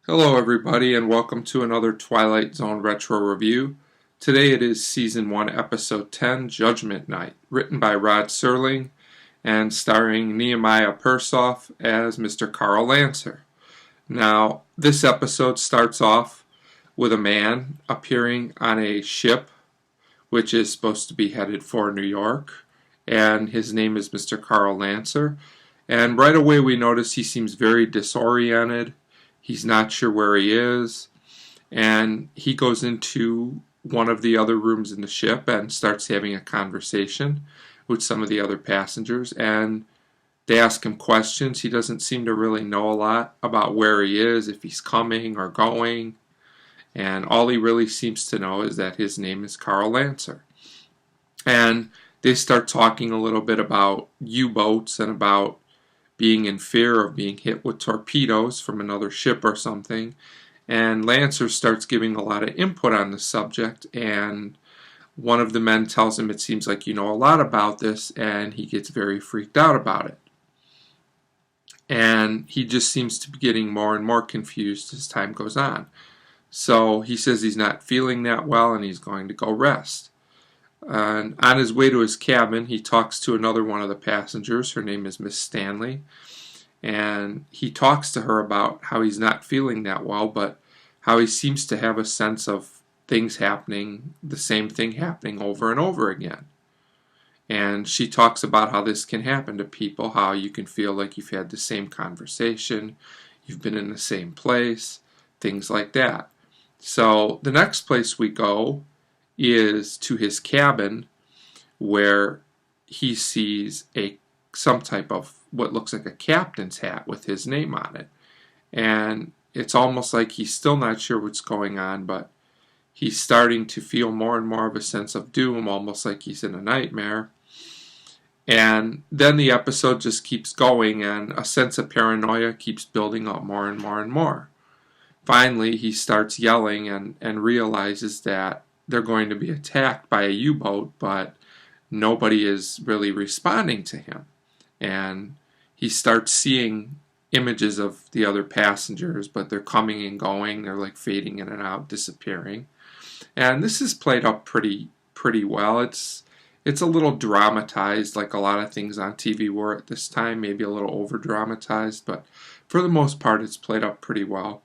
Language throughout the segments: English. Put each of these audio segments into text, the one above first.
Hello everybody and welcome to another Twilight Zone retro review. Today it is Season 1 Episode 10, Judgment Night, written by Rod Serling and starring Nehemiah Persoff as Mr. Carl Lancer. Now, this episode starts off with a man appearing on a ship which is supposed to be headed for New York, and his name is Mr. Carl Lancer. And right away we notice he seems very disoriented. He's not sure where he is, and he goes into one of the other rooms in the ship and starts having a conversation with some of the other passengers, and they ask him questions. He doesn't seem to really know a lot about where he is, if he's coming or going, and all he really seems to know is that his name is Carl Lancer. And they start talking a little bit about U-boats and about being in fear of being hit with torpedoes from another ship or something. And Lancer starts giving a lot of input on the subject, and one of the men tells him, it seems like you know a lot about this, and he gets very freaked out about it. And he just seems to be getting more and more confused as time goes on. So he says he's not feeling that well and he's going to go rest. And on his way to his cabin, he talks to another one of the passengers. Her name is Miss Stanley. And he talks to her about how he's not feeling that well, but how he seems to have a sense of things happening, the same thing happening over and over again. And she talks about how this can happen to people, how you can feel like you've had the same conversation, you've been in the same place, things like that. So the next place we go is to his cabin, where he sees some type of what looks like a captain's hat with his name on it. And it's almost like he's still not sure what's going on, but he's starting to feel more and more of a sense of doom, almost like he's in a nightmare. And then the episode just keeps going, and a sense of paranoia keeps building up more and more and more. Finally, he starts yelling and realizes that they're going to be attacked by a U-boat, but nobody is really responding to him. And he starts seeing images of the other passengers, but they're coming and going. They're like fading in and out, disappearing. And this is played up pretty well. It's a little dramatized, like a lot of things on TV were at this time, maybe a little over dramatized, but for the most part it's played up pretty well.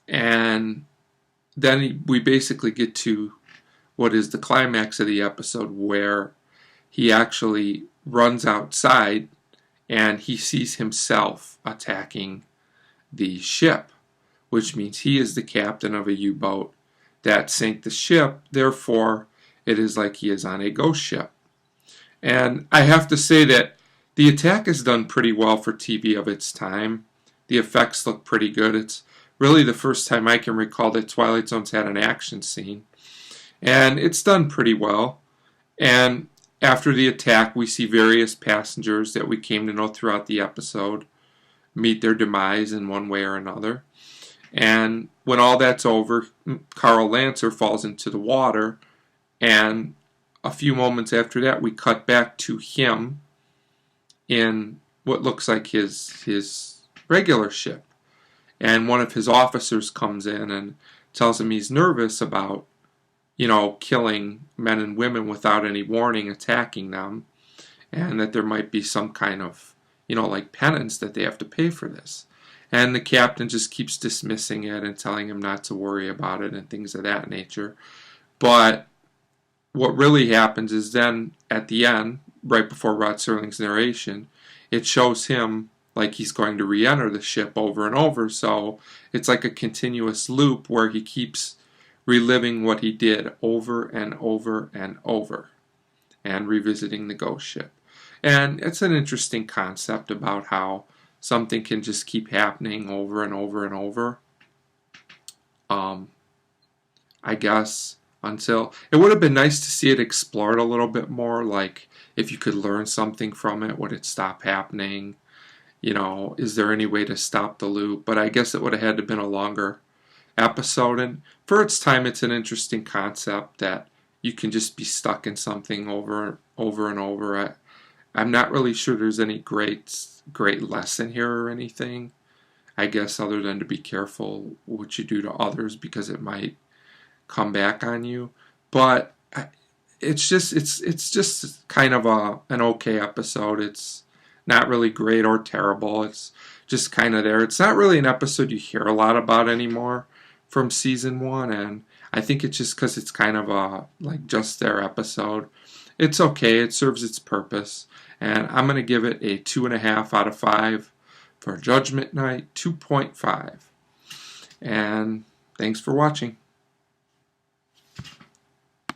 And then we basically get to what is the climax of the episode, where he actually runs outside and he sees himself attacking the ship, which means he is the captain of a U-boat that sank the ship. Therefore, it is like he is on a ghost ship. And I have to say that the attack is done pretty well for TV of its time. The effects look pretty good. It's really the first time I can recall that Twilight Zone's had an action scene. And it's done pretty well. And after the attack, we see various passengers that we came to know throughout the episode meet their demise in one way or another. And when all that's over, Carl Lancer falls into the water, and a few moments after that, we cut back to him in what looks like his regular ship. And one of his officers comes in and tells him he's nervous about, killing men and women without any warning, attacking them, and that there might be some kind of, like penance that they have to pay for this. And the captain just keeps dismissing it and telling him not to worry about it and things of that nature. But what really happens is then at the end, right before Rod Serling's narration, it shows him like he's going to re-enter the ship over and over. So it's like a continuous loop where he keeps reliving what he did over and over and over and revisiting the ghost ship. And it's an interesting concept about how something can just keep happening over and over and over. I guess until it would have been nice to see it explored a little bit more, like if you could learn something from it, would it stop happening? Is there any way to stop the loop? But I guess it would have had to have been a longer episode, and for its time it's an interesting concept that you can just be stuck in something over and over. I'm not really sure there's any great lesson here or anything. I guess, other than to be careful what you do to others because it might come back on you. But it's just kind of an okay episode. It's not really great or terrible. It's just kind of there. It's not really an episode you hear a lot about anymore from season 1, and I think it's just because it's kind of a like just their episode. It's okay. It serves its purpose, and I'm gonna give it a 2.5 out of 5 for Judgment Night. 2.5. And thanks for watching.